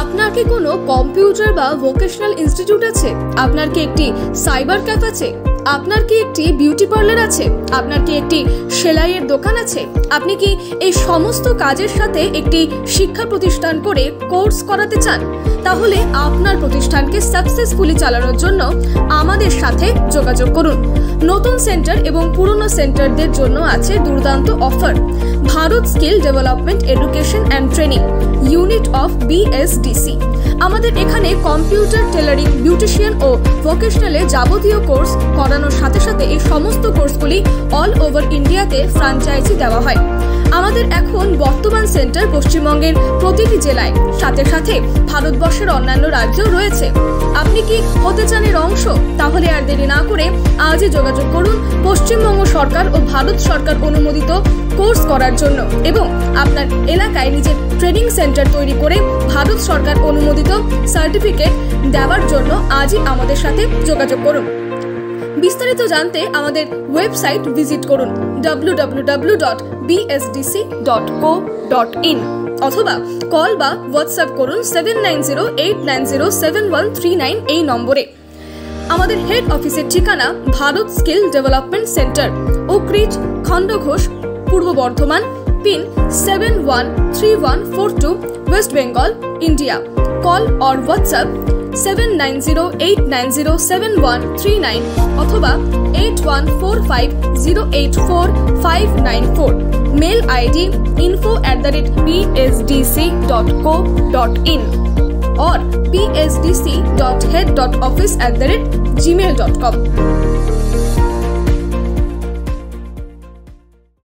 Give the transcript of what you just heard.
আপনার কি কোনো কম্পিউটার বা ভোকেশনাল ইনস্টিটিউট আছে? আপনার কি একটি সাইবার ক্যাফে আছে? আপনার কি একটি বিউটি পার্লার আছে? আপনার কি একটি সেলাইয়ের দোকান আছে? আপনি কি এই সমস্ত কাজের সাথে একটি শিক্ষা প্রতিষ্ঠান করে কোর্স করাতে চান? তাহলে আপনার প্রতিষ্ঠানকে সাকসেসফুলি চালানোর জন্য আমাদের সাথে যোগাযোগ করুন। নতুন সেন্টার এবং পুরনো সেন্টারদের জন্য আছে দুর্দান্ত offer. Bharat skill development education and training unit of BSDC। আমাদের এখানে কম্পিউটার, টেলারিং, বিউটিশিয়ান ও ভোকেশনালে যাবতীয় কোর্স করানোর সাথে সাথে এই সমস্ত কোর্সগুলি অল ওভার ইন্ডিয়াতে ফ্র্যাঞ্চাইজি দেওয়া হয়। আমাদের এখন বর্তমান সেন্টার পশ্চিমবঙ্গের প্রতিটি জেলায়, সাথে সাথে ভারতবর্ষের অন্যান্য রাজ্যেও রয়েছে। আপনি কি হতে চান এর অংশ? তাহলে আর দেরি না করে আজই যোগাযোগ করুন পশ্চিমবঙ্গ সরকার ও ভারত সরকার অনুমোদিত কোর্স করার জন্য এবং আপনার এলাকায় নিজের ট্রেনিং সেন্টার তৈরি করে ভারত সরকার অনুমোদিত সার্টিফিকেট দেওয়ার জন্য আজই আমাদের সাথে যোগাযোগ করুন। বিস্তারিত জানতে আমাদের ওয়েবসাইট ভিজিট করুন www.bsdc.co.in অথবা কল বা হোয়াটসঅ্যাপ করুন 7908907139 এই নম্বরে। আমাদের হেড অফিসের ঠিকানা Bharat skill development centre, Okarich, Khandaghosh, Purba Bardhaman, pin 713142, West Bengal, India. Call or WhatsApp 7908907139 অথবা 8145084594। Mail ID info@bsdc.co.in or bsdc.head.office@gmail.com।